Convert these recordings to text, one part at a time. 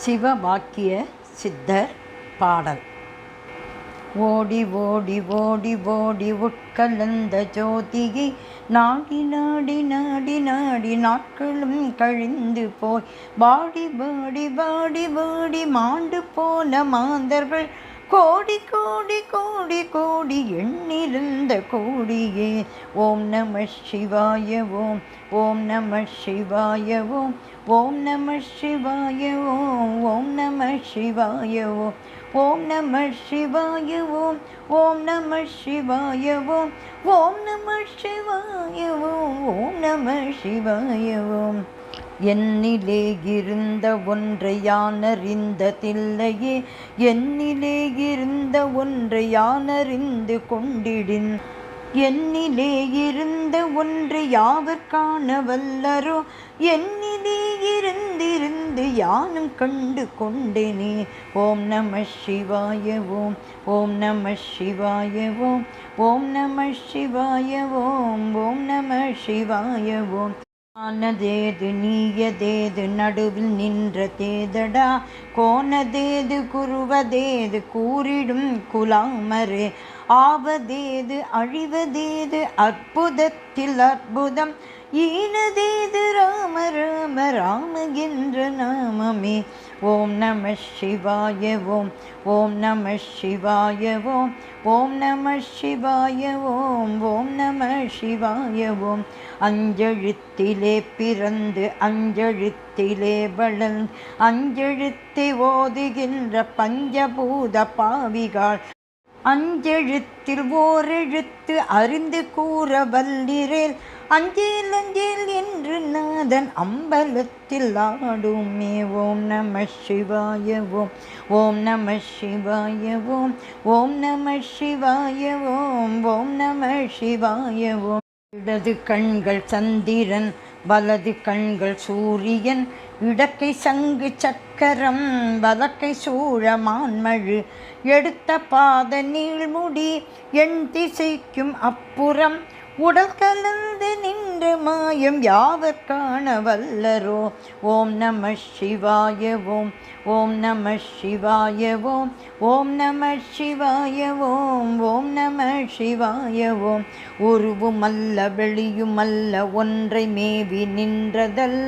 சிவவாக்கிய சித்தர் பாடல். ஓடி ஓடி ஓடி ஓடி உட்கலந்த ஜோதியை நாடி நாடி நாடி நாடி நாட்களும் கழிந்து போய் பாடி பாடி பாடி பாடி மாண்டு போன மாந்தர்கள் கோடி கோடி கோடி கோடி எண்ணிருந்த கோடியே. ஓம் நம சிவாய ஓம், ஓம் நம சிவாய ஓம், ஓம் நம சிவாய ஓம், ஓம் நம சிவாய ஓம், ஓம் நம சிவாய ஓம், ஓம் நம சிவாய ஓம், ஓம் நம சிவாய ஓம், ஓம் நம சிவாய ஓம். என்னிலே இருந்த ஒன்றை யானறிந்ததில்லையே, என்னிலே இருந்த ஒன்றை யானறிந்து கொண்டிடின், என்னிலே இருந்த ஒன்று யாவர் காண வல்லரோ, என்னிலே இருந்திருந்து யானும் கண்டு கொண்டேனே. ஓம் நம சிவாய ஓம், ஓம் நம சிவாய ஓம், ஓம் நம சிவாய ஓம், ஓம் நம சிவாய ஓம். ஆனதேது நீயதேது நடுவில் நின்ற தேதடா, கோனதேது குருவதேது கூறிடும் குலாமரே, ஆவதேது அழிவதேது அற்புதத்தில் அற்புதம், ஈனதேது ராம ராம ராம என்ற நாமமே. ஓம் நம சிவாய ஓம், ஓம் நம சிவாய ஓம், ஓம் நம சிவாய ஓம், ஓம் நம சிவாய ஓம். அஞ்செழுத்திலே பிறந்து அஞ்செழுத்திலே வளர்ந்து அஞ்செழுத்தை ஓதுகின்ற பஞ்சபூத பாவிகாள், அஞ்செழுத்தில் ஓரெழுத்து அறிந்து கூற வல்லிரேல், அஞ்சேல் அஞ்சேல் என்று நாதன் அம்பலத்தில் ஆடுமே. ஓம் நம சிவாய ஓம், ஓம் நம சிவாய ஓம், ஓம் நம சிவாய ஓம், ஓம் நம சிவாய ஓம். இடது கண்கள் சந்திரன், வலது கண்கள் சூரியன், இடக்கை சங்கு சக்கரம், வலக்கை சூழ மான்மழு, எடுத்த பாத நீள்முடி எண் திசைக்கும் அப்புறம், உடல் கலந்து நின்று மாயம் யாவர் காண வல்லரோ. ஓம் நம சிவாய ஓம், ஓம் நம சிவாய ஓம், ஓம் நம சிவாய ஓம், ஓம் நம சிவாய ஓம். உருவுமல்ல வெளியுமல்ல ஒன்றை மேவி நின்றதல்,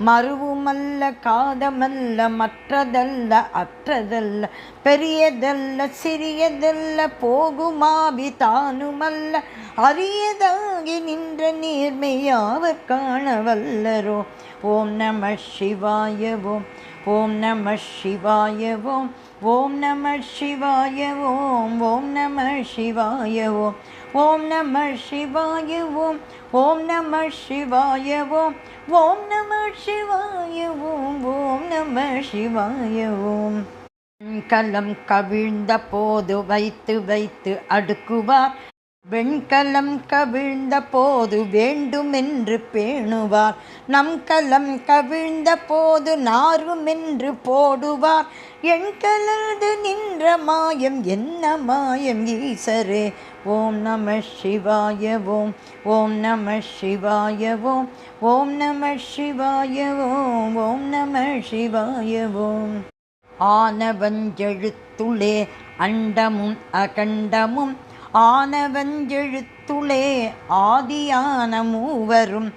மறுவுமல்ல காதமல்ல மற்றதல்ல அற்றதல்ல, பெரியதல்ல சிறியதல்ல போகுமாவி தானுமல்ல, அரியதாகி நின்ற நேர்மையாவர் காண வல்லரோ. ஓம் நம சிவாய ஓம், ஓம் நம சிவாய ஓம், ஓம் நம சிவாய ஓம், ஓம் நம சிவாய ஓம், ஓம் நம சிவாய ஓம், ஓம் நம சிவாய ஓம், ஓம் நம சிவாய ஓம், ஓம் நம சிவாய ஓம். கலம் கவிழ்ந்த போது வைத்து வைத்து அடுக்குவார், வெண்கலம் கவிழ்ந்த போது வேண்டுமென்று பேணுவார், நம் கலம் கவிழ்ந்த போது நாருமென்று போடுவார், என் கலந்து நின்ற மாயம் என்ன மாயம் ஈசரே. ஓம் நம சிவாய ஓம், ஓம் நம சிவாய ஓம், ஓம் நம சிவாய ஓம், ஓம் நம சிவாய ஓம். ஆனவஞ்செழுத்துளே அண்டமும் அகண்டமும், ஆனவஞ்செழுத்துளே ஆதியான மூவரும்,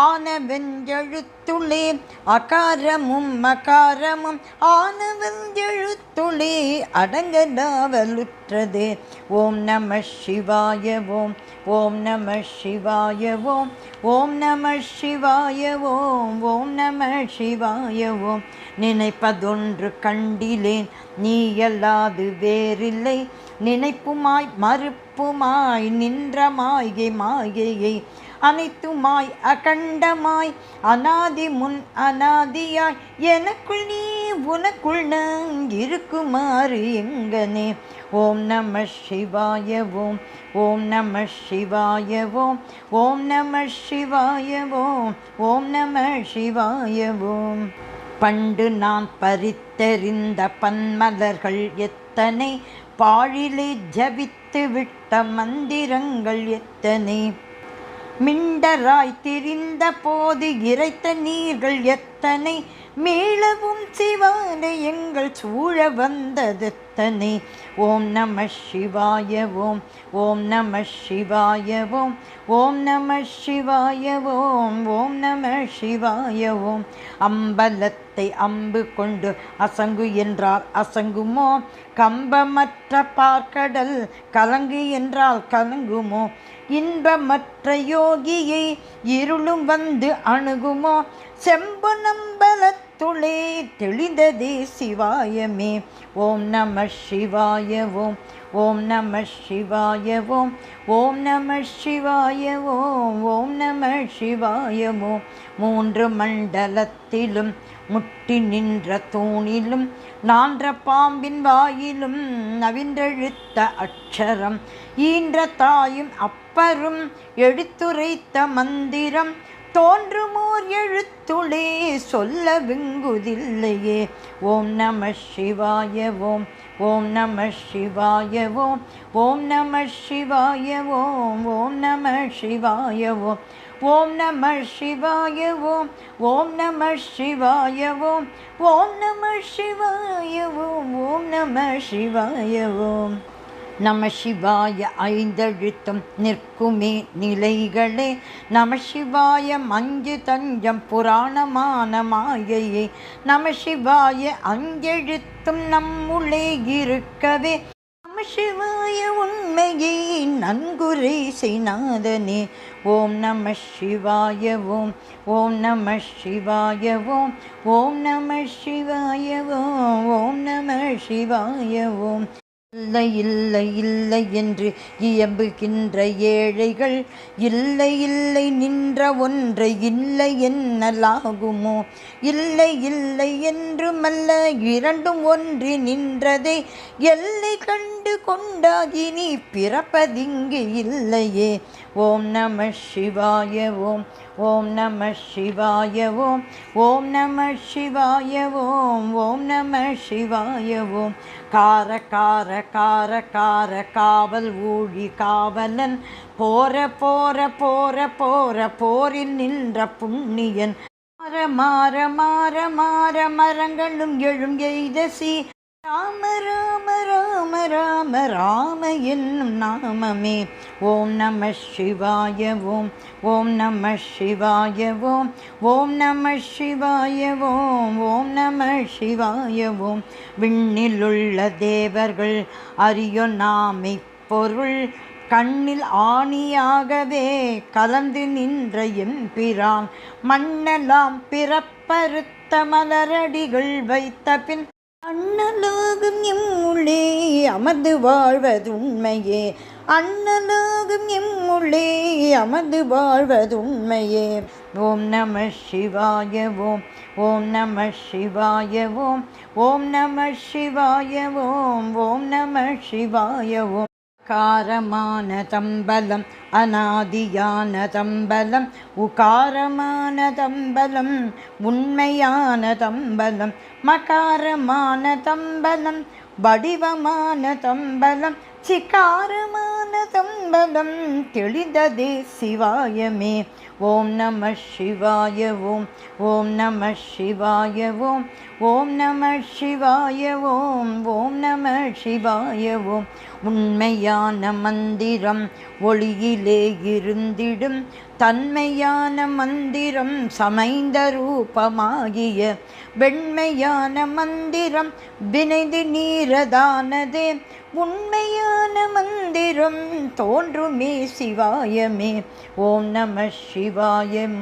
ஆனவஞ்செழுத்துளே அகாரமும் மகாரமும், ஆனவஞ்செழுத்துளே அடங்கலாவலுற்றதே. ஓம் நம சிவாய ஓம், ஓம் நம சிவாய ஓம், ஓம் நம சிவாய ஓம், ஓம் நம சிவாய ஓம். நினைப்பதொன்று கண்டிலேன் நீயல்லாது வேறில்லை, நினைப்புமாய் மறுப்புமாய் நின்ற மாயை மாயையை, அனைத்துமாய் அகண்டமாய் அநாதி முன் அநாதியாய், எனக்குள் நீ உனக்குள் நான் இருக்குமாறு எங்கனே. ஓம் நம சிவாய ஓம், ஓம் நம சிவாய ஓம், ஓம் நம சிவாய ஓம், ஓம் நம சிவாய ஓம். பண்டு நான் பறித்தெறிந்த பன்மலர்கள் எத்தனை, பாழிலே ஜபித்து விட்ட மந்திரங்கள் எத்தனை, மிண்டராய் திரிந்த போது இறைத்த நீர்கள் எத்தனை, மீளவும் சிவா சோதனை எங்கள் சூழ வந்ததெத்தனை. ஓம் நம சிவாய ஓம். ஓம் நம சிவாய ஓம். ஓம் நம சிவாய ஓம். ஓம் நம சிவாய ஓம். அம்பலத்தை அம்பு கொண்டு அசங்கு என்றால் அசங்குமோ? கம்பமற்ற பார்க்கடல் கலங்கு என்றால் கலங்குமோ? இன்பமற்ற யோகியை இருளும் வந்து அணுகுமோ? செம்பனம்பலத்துளே தெளிந்ததே சிவாயமே. ஓம் நம சிவாய ஓம். ஓம் நம சிவாய ஓம். ஓம் நம சிவாய ஓம். ஓம் நம சிவாய ஓம். மூன்று மண்டலத்திலும் முட்டி நின்ற தூணிலும் நான்ற பாம்பின் வாயிலும் நவின்றெழுத்த அட்சரம் ஈன்ற தாயும் அப்பரும் எடுத்துரைத்த மந்திரம் தோன்றுமோர் எழுத்துளே சொல்ல விங்குதில்லையே. ஓம் நம சிவாய ஓம். ஓம் நம சிவாய ஓம். ஓம் நம சிவாய ஓம். ஓம் நம சிவாய ஓம். ஓம் நம சிவாய ஓம். ஓம் நம சிவாய ஓம். ஓம் நம சிவாய ஓம். ஓம் நம சிவாய ஓம். நம சிவாய ஐந்தெழுத்தும் நிற்குமே நிலைகளே. நம சிவாய மஞ்சு தஞ்சம் புராணமான மாயையே. நம சிவாய அஞ்செழுத்தும் நம்முள்ளே இருக்கவே. நம சிவாய உண்மையை நன்குரை செய்நாதனே. ஓம் நம சிவாய ஓம். ஓம் நம சிவாய ஓம். ஓம் நம சிவாய ஓம். ஓம் நம சிவாய ஓம். இல்லை இல்லை இல்லை என்று இயம்புகின்ற ஏழைகள் இல்லை இல்லை நின்ற ஒன்றை இல்லை என்னலாகுமோ? இல்லை இல்லை என்றுமல்ல இரண்டும் ஒன்றி நின்றதை எல்லை கண்டு கொண்டாகினி பிறப்பதிங்கு இல்லையே. ஓம் நம சிவாய ஓம். ஓம் நம சிவாய ஓம். ஓம் நம சிவாய ஓம். ஓம் நம சிவாய ஓம். கார கார கார கார காவல் ஊழி காவலன் போர போர போர போர போரில் நின்ற புண்ணியன் மாற மாற மாற மாற மரங்களும் எழும் எய்தசி ராம ராம ராம ராம ராம என்னும் நாமமே. ஓம் நம சிவாய ஓம். ஓம் நம சிவாய ஓம். ஓம் நம சிவாய ஓம். ஓம் நம சிவாய ஓம். விண்ணிலுள்ள தேவர்கள் அறியோ நாமை பொருள் கண்ணில் ஆணியாகவே கலந்து நின்ற எம்பிரான் மண்ணெல்லாம் பிறப்பறுத்த மலரடிகள் வைத்த பின் அண்ணலாகும் எம்முள்ளே அமர்ந்து வாழ்வதுண்மையே. அண்ணலாகும் எம்முள்ளே அமர்ந்து வாழ்வதுண்மையே. ஓம் நம சிவாய ஓம். ஓம் நம சிவாய ஓம். ஓம் நம சிவாய ஓம். ஓம் நம சிவாய ஓம். காரமான தம்பலம் அநாதியான தம்பலம் உகாரமான தம்பலம் உண்மையான தம்பலம் மகாரமான தம்பலம் வடிவமான தம்பலம் சிகாரமான தம்பலம் தெளிந்ததே சிவாயமே. ஓம் நம சிவாய ஓம். ஓம் நம சிவாய ஓம். ஓம் நம சிவாய ஓம். ஓம் நம சிவாய ஓம். உண்மையான மந்திரம் ஒளியிலே இருந்திடும் தன்மையான மந்திரம் சமைந்த ரூபமாகிய வெண்மையான மந்திரம் வினைந்து நீரதானதே. உண்மையான மந்திரம் தோன்றுமே சிவாயமே. ஓம் நம சிவாயம்.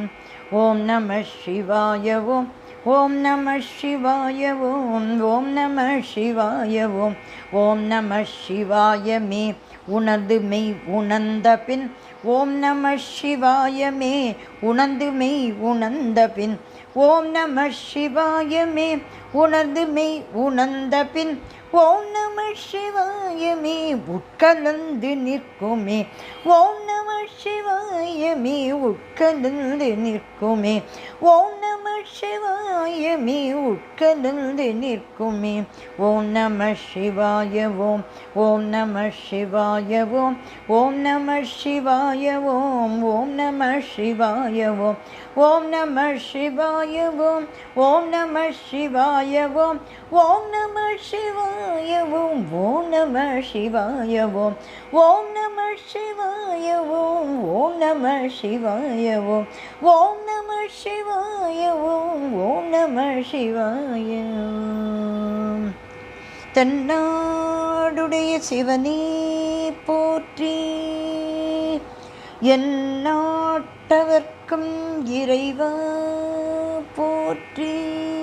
ஓம் நம சிவாய ஓம். ஓம் நம சிவாய ஓம். ஓம் நம சிவாய ஓம். ஓம் நம சிவாயமே உணர்ந்து மெய் உணர்ந்த பின். ஓம் நம சிவாயமே உணர்ந்து மெய் உணர்ந்த பின். ஓம் நம சிவாயமே உணர்ந்து மெய் உணர்ந்த பின். ஓம் நம சிவாயமே உட்கலந்து நிற்குமே. ஓம் நம சிவாயமே உட்கலந்து நிற்குமே. ஓம் நம சிவாயமே உட்கலந்து நிற்குமே. ஓம் நம சிவாய ஓம். ஓம் நம சிவாய ஓம். ஓம் நம சிவாய ஓம். ஓம் நம சிவாய ஓம். ஓம் நம சிவாய ஓம். ஓம் நம சிவாய ஓம். ஓம் நம சிவாய ஓம். ஓம் நம சிவாய ஓம். ஓம் நம சிவாய ஓம். ஓம் நம சிவாய ஓம். ஓம் நம சிவாய ஓம். ஓம் நம சிவாய ஓம். தென்னாடுடைய சிவனே போற்றி. எந்நாட்டவர்க்கும் இறைவா போற்றி.